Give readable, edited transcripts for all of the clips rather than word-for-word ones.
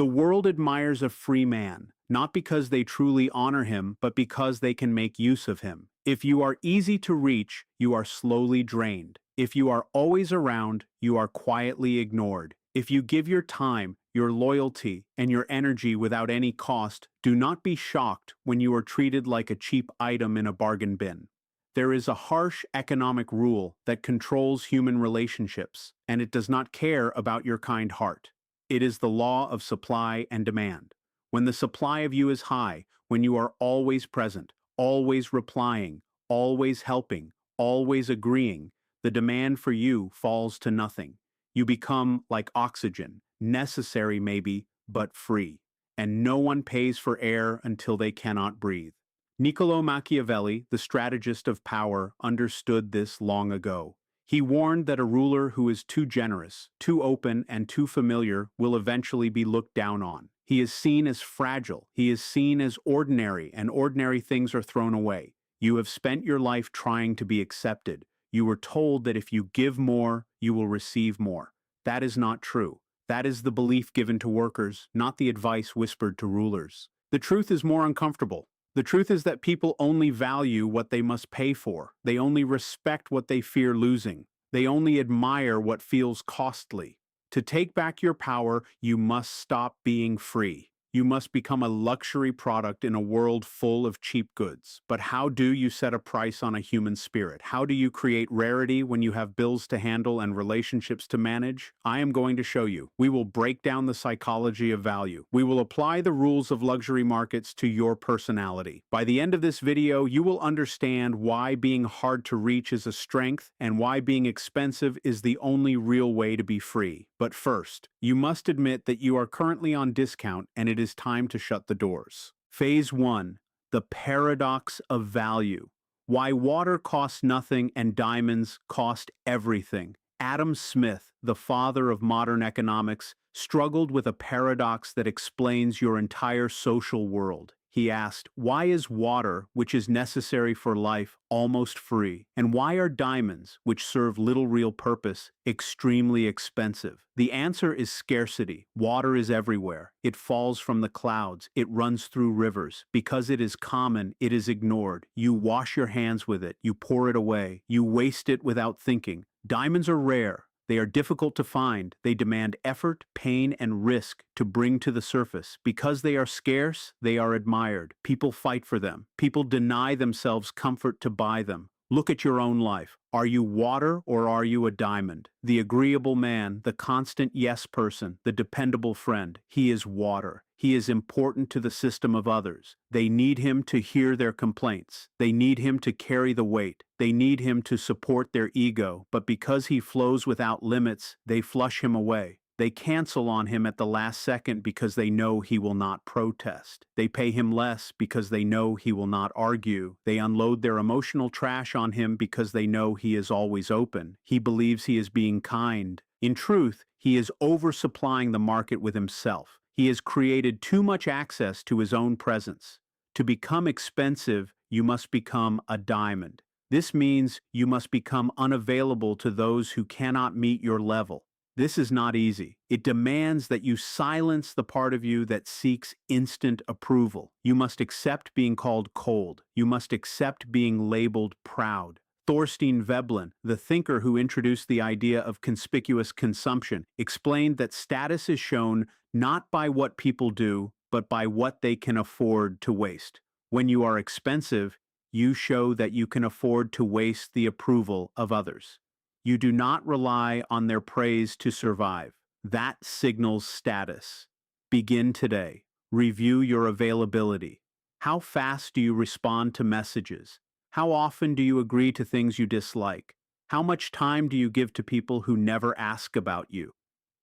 The world admires a free man, not because they truly honor him, but because they can make use of him. If you are easy to reach, you are slowly drained. If you are always around, you are quietly ignored. If you give your time, your loyalty, and your energy without any cost, do not be shocked when you are treated like a cheap item in a bargain bin. There is a harsh economic rule that controls human relationships, and it does not care about your kind heart. It is the law of supply and demand. When the supply of you is high, when you are always present, always replying, always helping, always agreeing, the demand for you falls to nothing. You become like oxygen, necessary maybe, but free. And no one pays for air until they cannot breathe. Niccolo Machiavelli, the strategist of power, understood this long ago. He warned that a ruler who is too generous, too open, and too familiar will eventually be looked down on. He is seen as fragile, he is seen as ordinary, and ordinary things are thrown away. You have spent your life trying to be accepted. You were told that if you give more, you will receive more. That is not true. That is the belief given to workers, not the advice whispered to rulers. The truth is more uncomfortable. The truth is that people only value what they must pay for. They only respect what they fear losing. They only admire what feels costly. To take back your power, you must stop being free. You must become a luxury product in a world full of cheap goods. But how do you set a price on a human spirit? How do you create rarity when you have bills to handle and relationships to manage? I am going to show you. We will break down the psychology of value. We will apply the rules of luxury markets to your personality. By the end of this video, you will understand why being hard to reach is a strength and why being expensive is the only real way to be free. But first, you must admit that you are currently on discount and it is time to shut the doors. Phase 1. The paradox of value. Why water costs nothing and diamonds cost everything. Adam Smith, the father of modern economics, struggled with a paradox that explains your entire social world. He asked, why is water, which is necessary for life, almost free? And why are diamonds, which serve little real purpose, extremely expensive? The answer is scarcity. Water is everywhere. It falls from the clouds. It runs through rivers. Because it is common, it is ignored. You wash your hands with it. You pour it away. You waste it without thinking. Diamonds are rare. They are difficult to find. They demand effort, pain, and risk to bring to the surface. Because they are scarce, they are admired. People fight for them. People deny themselves comfort to buy them. Look at your own life. Are you water or are you a diamond? The agreeable man, the constant yes person, the dependable friend. He is water. He is important to the system of others. They need him to hear their complaints. They need him to carry the weight. They need him to support their ego, but because he flows without limits, they flush him away. They cancel on him at the last second because they know he will not protest. They pay him less because they know he will not argue. They unload their emotional trash on him because they know he is always open. He believes he is being kind. In truth, he is oversupplying the market with himself. He has created too much access to his own presence. To become expensive, you must become a diamond. This means you must become unavailable to those who cannot meet your level. This is not easy. It demands that you silence the part of you that seeks instant approval. You must accept being called cold. You must accept being labeled proud. Thorstein Veblen, the thinker who introduced the idea of conspicuous consumption, explained that status is shown not by what people do, but by what they can afford to waste. When you are expensive, you show that you can afford to waste the approval of others. You do not rely on their praise to survive. That signals status. Begin today. Review your availability. How fast do you respond to messages? How often do you agree to things you dislike? How much time do you give to people who never ask about you?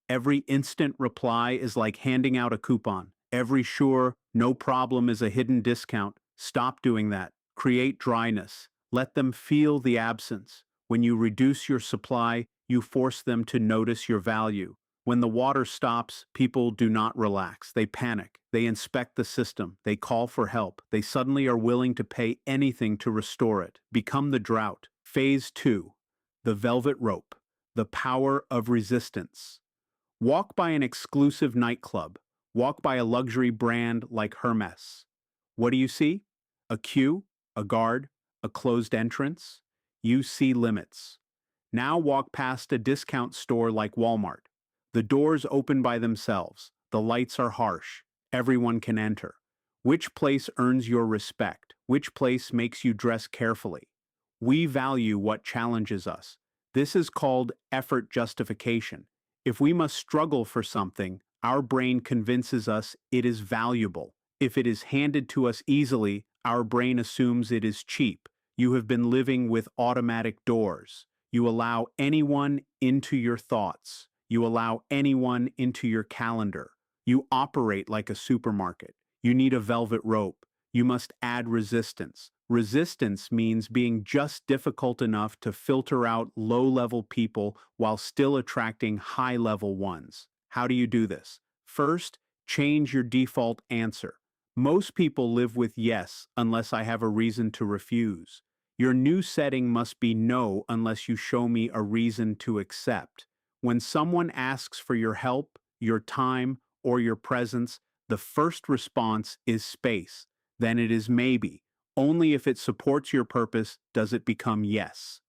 Every instant reply is like handing out a coupon. Every sure, no problem is a hidden discount. Stop doing that. Create dryness. Let them feel the absence. When you reduce your supply, you force them to notice your value. When the water stops, people do not relax. They panic. They inspect the system. They call for help. They suddenly are willing to pay anything to restore it. Become the drought. Phase 2. The velvet rope. The power of resistance. Walk by an exclusive nightclub. Walk by a luxury brand like Hermes. What do you see? A queue, a guard, a closed entrance. You see limits. Now walk past a discount store like Walmart. The doors open by themselves. The lights are harsh. Everyone can enter. Which place earns your respect? Which place makes you dress carefully? We value what challenges us. This is called effort justification. If we must struggle for something, our brain convinces us it is valuable. If it is handed to us easily, our brain assumes it is cheap. You have been living with automatic doors. You allow anyone into your thoughts. You allow anyone into your calendar. You operate like a supermarket. You need a velvet rope. You must add resistance. Resistance means being just difficult enough to filter out low-level people while still attracting high-level ones. How do you do this? First, change your default answer. Most people live with yes unless I have a reason to refuse. Your new setting must be no unless you show me a reason to accept. When someone asks for your help, your time, or your presence, the first response is space. Then it is maybe. Only if it supports your purpose does it become yes.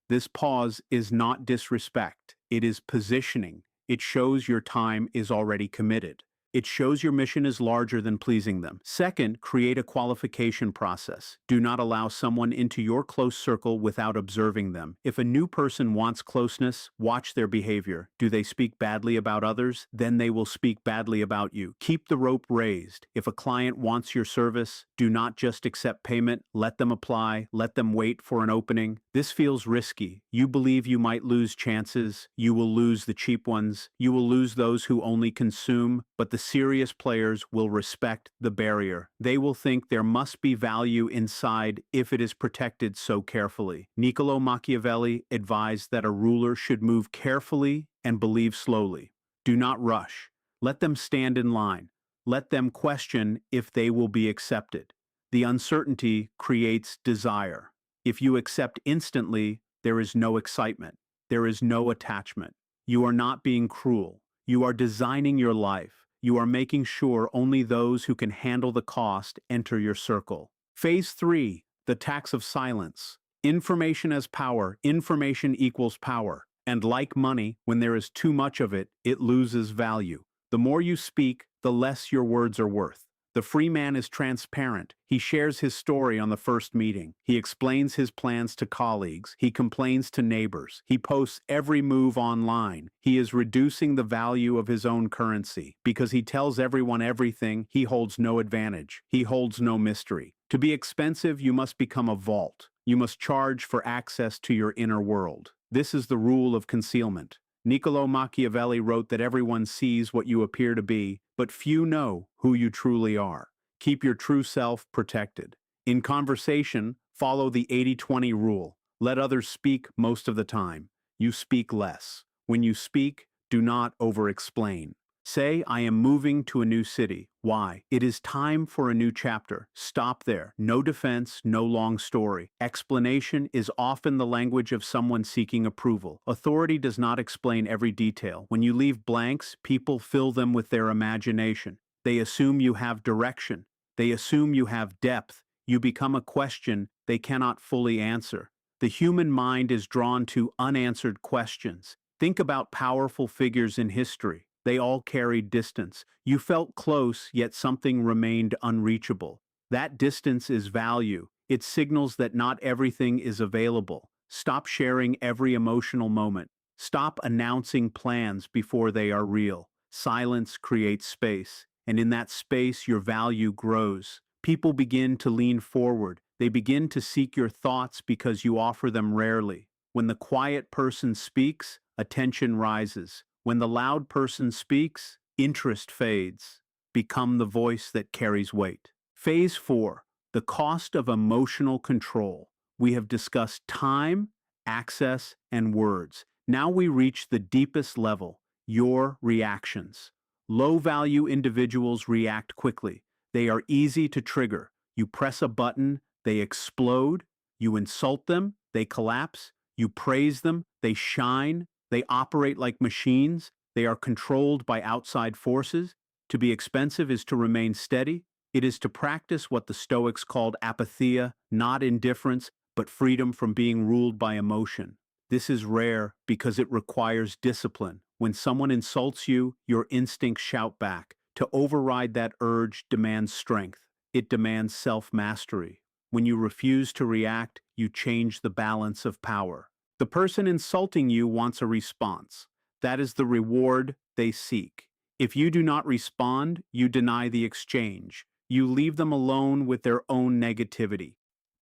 This pause is not disrespect. It is positioning. It shows your time is already committed. It shows your mission is larger than pleasing them. Second, create a qualification process. Do not allow someone into your close circle without observing them. If a new person wants closeness, watch their behavior. Do they speak badly about others? Then they will speak badly about you. Keep the rope raised. If a client wants your service, do not just accept payment. Let them apply. Let them wait for an opening. This feels risky. You believe you might lose chances. You will lose the cheap ones. You will lose those who only consume, but the serious players will respect the barrier. They will think there must be value inside if it is protected so carefully. Niccolo Machiavelli advised that a ruler should move carefully and believe slowly. Do not rush. Let them stand in line. Let them question if they will be accepted. The uncertainty creates desire. If you accept instantly, there is no excitement. There is no attachment. You are not being cruel. You are designing your life. You are making sure only those who can handle the cost enter your circle. Phase 3, the tax of silence. Information as power. Information equals power. And like money, when there is too much of it, it loses value. The more you speak, the less your words are worth. The free man is transparent. He shares his story on the first meeting. He explains his plans to colleagues. He complains to neighbors. He posts every move online. He is reducing the value of his own currency. Because he tells everyone everything, he holds no advantage. He holds no mystery. To be expensive, you must become a vault. You must charge for access to your inner world. This is the rule of concealment. Niccolo Machiavelli wrote that everyone sees what you appear to be, but few know who you truly are. Keep your true self protected. In conversation, follow the 80-20 rule. Let others speak most of the time. You speak less. When you speak, do not over-explain. Say, I am moving to a new city. Why? It is time for a new chapter. Stop there. No defense, no long story. Explanation is often the language of someone seeking approval. Authority does not explain every detail. When you leave blanks, people fill them with their imagination. They assume you have direction. They assume you have depth. You become a question they cannot fully answer. The human mind is drawn to unanswered questions. Think about powerful figures in history. They all carried distance. You felt close, yet something remained unreachable. That distance is value. It signals that not everything is available. Stop sharing every emotional moment. Stop announcing plans before they are real. Silence creates space, and in that space your value grows. People begin to lean forward. They begin to seek your thoughts because you offer them rarely. When the quiet person speaks, attention rises. When the loud person speaks, interest fades. Become the voice that carries weight. Phase 4, the cost of emotional control. We have discussed time, access, and words. Now we reach the deepest level, your reactions. Low-value individuals react quickly. They are easy to trigger. You press a button, they explode. You insult them, they collapse. You praise them, they shine. They operate like machines. They are controlled by outside forces. To be expensive is to remain steady. It is to practice what the Stoics called apatheia, not indifference, but freedom from being ruled by emotion. This is rare because it requires discipline. When someone insults you, your instincts shout back. To override that urge demands strength. It demands self-mastery. When you refuse to react, you change the balance of power. The person insulting you wants a response. That is the reward they seek. If you do not respond, you deny the exchange. You leave them alone with their own negativity.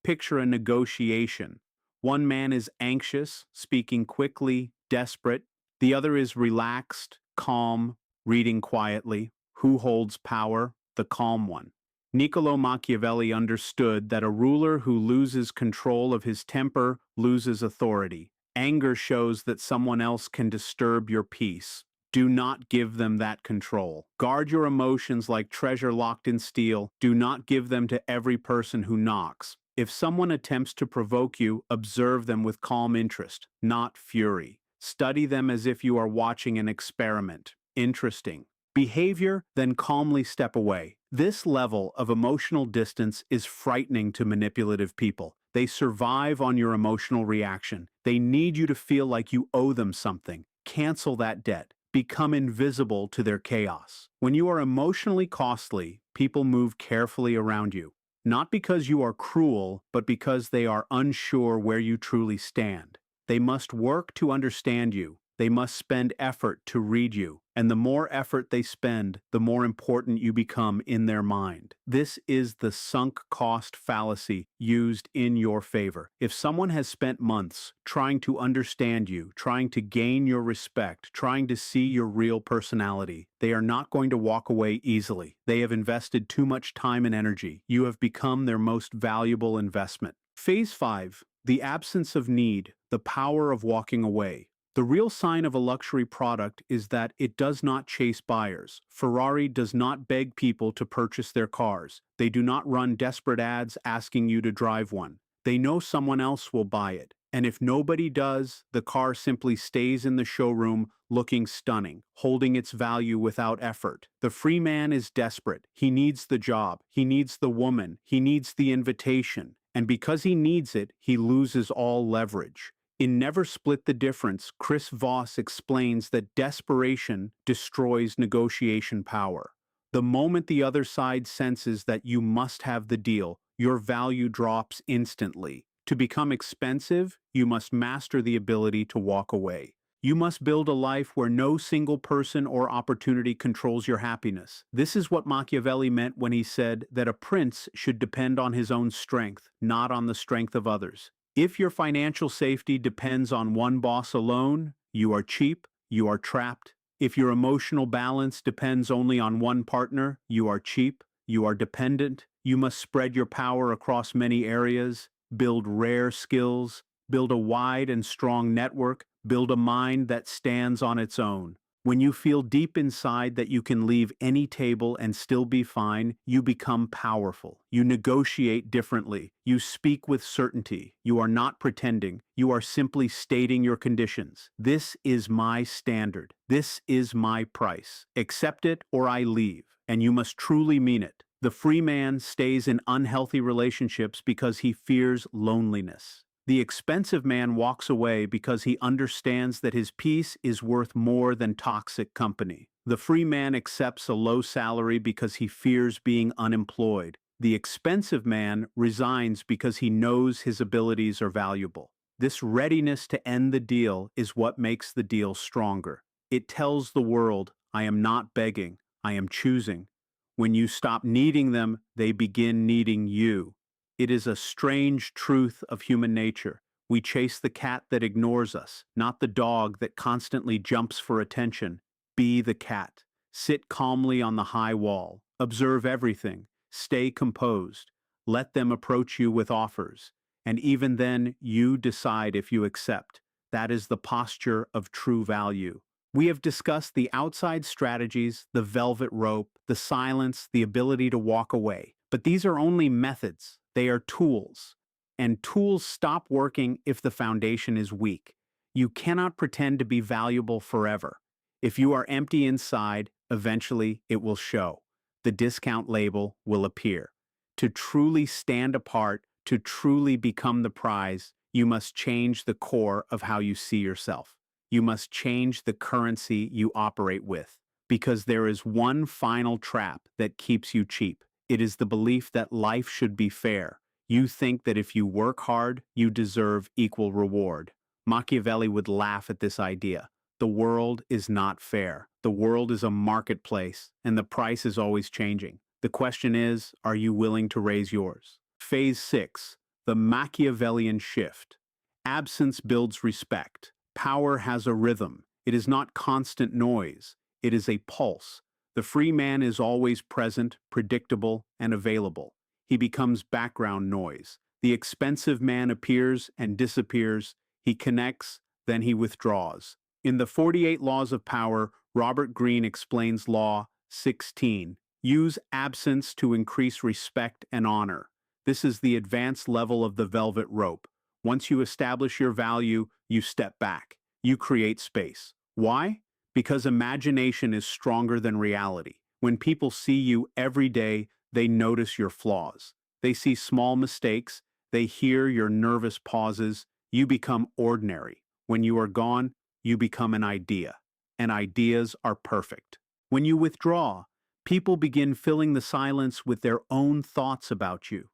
Picture a negotiation. One man is anxious, speaking quickly, desperate. The other is relaxed, calm, reading quietly. Who holds power? The calm one. Niccolo Machiavelli understood that a ruler who loses control of his temper loses authority. Anger shows that someone else can disturb your peace. Do not give them that control. Guard your emotions like treasure locked in steel. Do not give them to every person who knocks. If someone attempts to provoke you, observe them with calm interest, not fury. Study them as if you are watching an experiment. Interesting behavior, then calmly step away. This level of emotional distance is frightening to manipulative people. They survive on your emotional reaction. They need you to feel like you owe them something. Cancel that debt. Become invisible to their chaos. When you are emotionally costly, people move carefully around you. Not because you are cruel, but because they are unsure where you truly stand. They must work to understand you. They must spend effort to read you, and the more effort they spend, the more important you become in their mind. This is the sunk cost fallacy used in your favor. If someone has spent months trying to understand you, trying to gain your respect, trying to see your real personality, they are not going to walk away easily. They have invested too much time and energy. You have become their most valuable investment. Phase 5. The absence of need, the power of walking away. The real sign of a luxury product is that it does not chase buyers. Ferrari does not beg people to purchase their cars. They do not run desperate ads asking you to drive one. They know someone else will buy it. And if nobody does, the car simply stays in the showroom looking stunning, holding its value without effort. The free man is desperate. He needs the job. He needs the woman. He needs the invitation. And because he needs it, he loses all leverage. In Never Split the Difference, Chris Voss explains that desperation destroys negotiation power. The moment the other side senses that you must have the deal, your value drops instantly. To become expensive, you must master the ability to walk away. You must build a life where no single person or opportunity controls your happiness. This is what Machiavelli meant when he said that a prince should depend on his own strength, not on the strength of others. If your financial safety depends on one boss alone, you are cheap, you are trapped. If your emotional balance depends only on one partner, you are cheap, you are dependent. You must spread your power across many areas, build rare skills, build a wide and strong network, build a mind that stands on its own. When you feel deep inside that you can leave any table and still be fine, you become powerful. You negotiate differently. You speak with certainty. You are not pretending. You are simply stating your conditions. This is my standard. This is my price. Accept it or I leave. And you must truly mean it. The free man stays in unhealthy relationships because he fears loneliness. The expensive man walks away because he understands that his peace is worth more than toxic company. The free man accepts a low salary because he fears being unemployed. The expensive man resigns because he knows his abilities are valuable. This readiness to end the deal is what makes the deal stronger. It tells the world, I am not begging, I am choosing. When you stop needing them, they begin needing you. It is a strange truth of human nature. We chase the cat that ignores us, not the dog that constantly jumps for attention. Be the cat. Sit calmly on the high wall. Observe everything. Stay composed. Let them approach you with offers. And even then, you decide if you accept. That is the posture of true value. We have discussed the outside strategies, the velvet rope, the silence, the ability to walk away. But these are only methods. They are tools. And tools stop working if the foundation is weak. You cannot pretend to be valuable forever. If you are empty inside, Eventually, it will show. The discount label will appear. To truly stand apart, to truly become the prize, you must change the core of how you see yourself. You must change the currency you operate with. Because there is one final trap that keeps you cheap. It is the belief that life should be fair. You think that if you work hard, you deserve equal reward. Machiavelli would laugh at this idea. The world is not fair. The world is a marketplace, and the price is always changing. The question is, are you willing to raise yours? Phase 6. The Machiavellian shift. Absence builds respect. Power has a rhythm. It is not constant noise. It is a pulse. The free man is always present, predictable, and available. He becomes background noise. The expensive man appears and disappears. He connects, then he withdraws. In the 48 Laws of Power, Robert Greene explains Law 16. Use absence to increase respect and honor. This is the advanced level of the velvet rope. Once you establish your value, you step back. You create space. Why? Because imagination is stronger than reality. When people see you every day, they notice your flaws. They see small mistakes. They hear your nervous pauses. You become ordinary. When you are gone, you become an idea. And ideas are perfect. When you withdraw, people begin filling the silence with their own thoughts about you.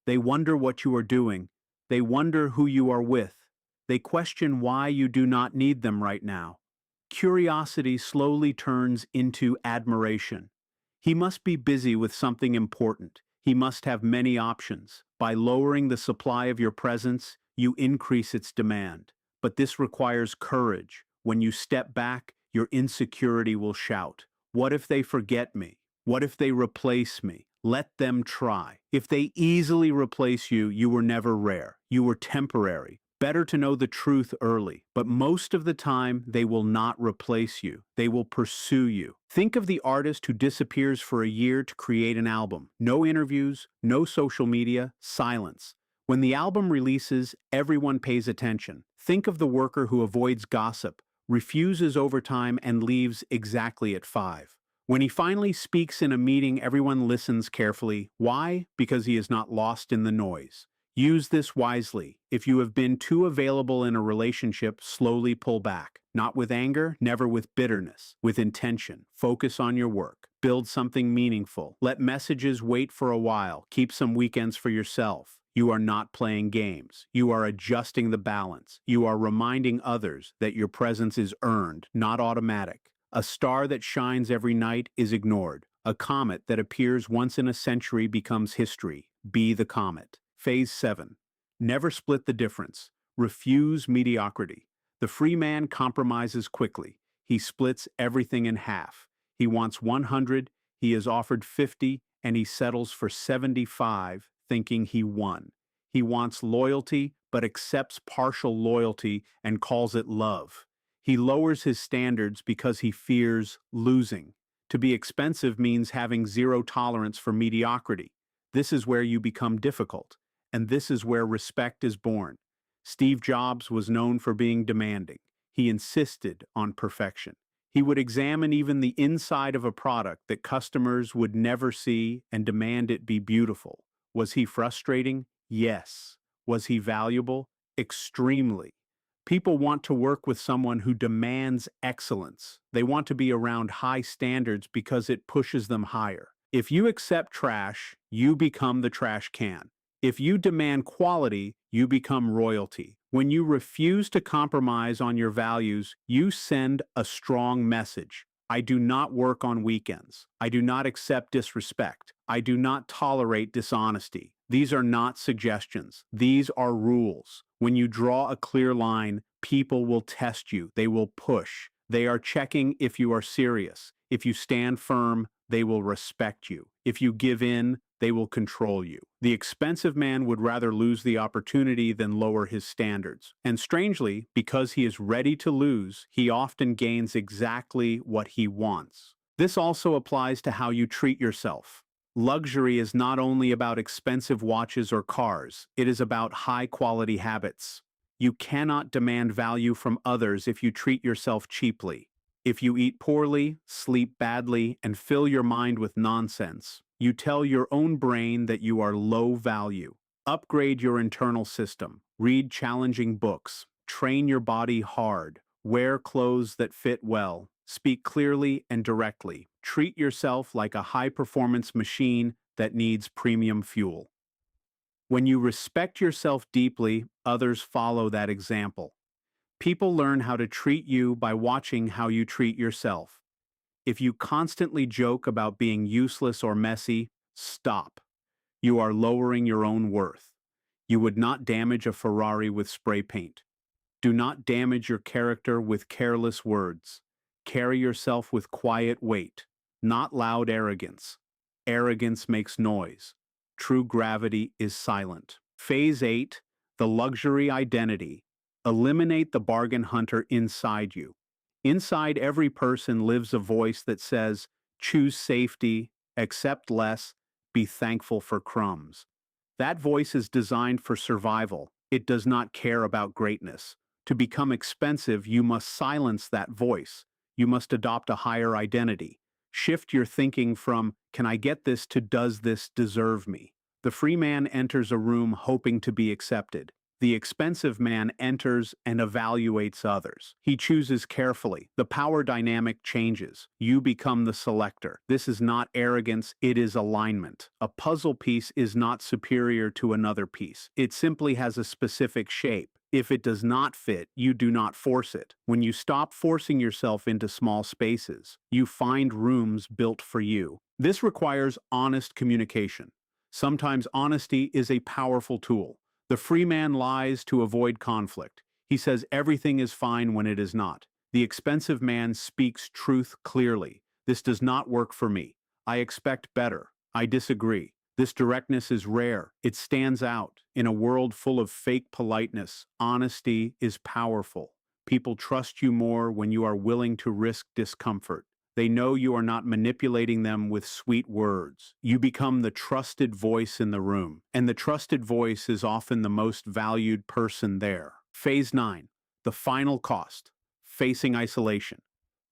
They wonder what you are doing. They wonder who you are with. They question why you do not need them right now. Curiosity slowly turns into admiration. He must be busy with something important. He must have many options. By lowering the supply of your presence, you increase its demand. But this requires courage. When you step back, your insecurity will shout, "What if they forget me? What if they replace me?" Let them try. If they easily replace you, you were never rare. You were temporary. Better to know the truth early. But most of the time, they will not replace you. They will pursue you. Think of the artist who disappears for a year to create an album. No interviews, no social media, silence. When the album releases, everyone pays attention. Think of the worker who avoids gossip, refuses overtime, and leaves exactly at 5. When he finally speaks in a meeting, everyone listens carefully. Why? Because he is not lost in the noise. Use this wisely. If you have been too available in a relationship, slowly pull back. Not with anger, never with bitterness. With intention. Focus on your work. Build something meaningful. Let messages wait for a while. Keep some weekends for yourself. You are not playing games. You are adjusting the balance. You are reminding others that your presence is earned, not automatic. A star that shines every night is ignored. A comet that appears once in a century becomes history. Be the comet. Phase 7. Never split the difference. Refuse mediocrity. The free man compromises quickly. He splits everything in half. He wants 100, he is offered 50, and he settles for 75, thinking he won. He wants loyalty, but accepts partial loyalty and calls it love. He lowers his standards because he fears losing. To be expensive means having zero tolerance for mediocrity. This is where you become difficult, and this is where respect is born. Steve Jobs was known for being demanding. He insisted on perfection. He would examine even the inside of a product that customers would never see and demand it be beautiful. Was he frustrating? Yes. Was he valuable? Extremely. People want to work with someone who demands excellence. They want to be around high standards because it pushes them higher. If you accept trash, you become the trash can. If you demand quality, you become royalty. When you refuse to compromise on your values, you send a strong message. I do not work on weekends. I do not accept disrespect. I do not tolerate dishonesty. These are not suggestions. These are rules. When you draw a clear line, people will test you. They will push. They are checking if you are serious. If you stand firm, they will respect you. If you give in, they will control you. The expensive man would rather lose the opportunity than lower his standards. And strangely, because he is ready to lose, he often gains exactly what he wants. This also applies to how you treat yourself. Luxury is not only about expensive watches or cars, it is about high-quality habits. You cannot demand value from others if you treat yourself cheaply. If you eat poorly, sleep badly, and fill your mind with nonsense, you tell your own brain that you are low value. Upgrade your internal system. Read challenging books. Train your body hard. Wear clothes that fit well. Speak clearly and directly. Treat yourself like a high-performance machine that needs premium fuel. When you respect yourself deeply, others follow that example. People learn how to treat you by watching how you treat yourself. If you constantly joke about being useless or messy, stop. You are lowering your own worth. You would not damage a Ferrari with spray paint. Do not damage your character with careless words. Carry yourself with quiet weight, not loud arrogance. Arrogance makes noise. True gravity is silent. Phase 8, the luxury identity. Eliminate the bargain hunter inside you. Inside every person lives a voice that says, choose safety, accept less, be thankful for crumbs. That voice is designed for survival. It does not care about greatness. To become expensive, you must silence that voice. You must adopt a higher identity. Shift your thinking from, can I get this, to does this deserve me? The free man enters a room hoping to be accepted. The expensive man enters and evaluates others. He chooses carefully. The power dynamic changes. You become the selector. This is not arrogance, it is alignment. A puzzle piece is not superior to another piece. It simply has a specific shape. If it does not fit, you do not force it. When you stop forcing yourself into small spaces, you find rooms built for you. This requires honest communication. Sometimes honesty is a powerful tool. The free man lies to avoid conflict. He says everything is fine when it is not. The expensive man speaks truth clearly. This does not work for me. I expect better. I disagree. This directness is rare. It stands out. In a world full of fake politeness, honesty is powerful. People trust you more when you are willing to risk discomfort. They know you are not manipulating them with sweet words. You become the trusted voice in the room, and the trusted voice is often the most valued person there. Phase 9, the final cost, facing isolation.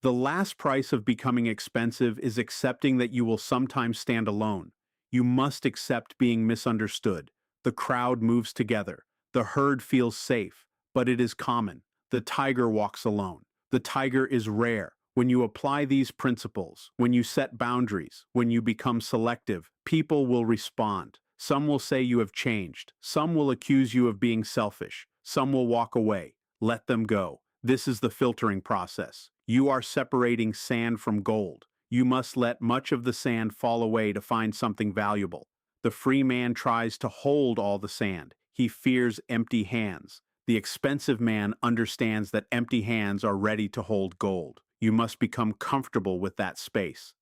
The last price of becoming expensive is accepting that you will sometimes stand alone. You must accept being misunderstood. The crowd moves together. The herd feels safe, but it is common. The tiger walks alone. The tiger is rare. When you apply these principles, when you set boundaries, when you become selective, people will respond. Some will say you have changed. Some will accuse you of being selfish. Some will walk away. Let them go. This is the filtering process. You are separating sand from gold. You must let much of the sand fall away to find something valuable. The free man tries to hold all the sand. He fears empty hands. The expensive man understands that empty hands are ready to hold gold. You must become comfortable with that space.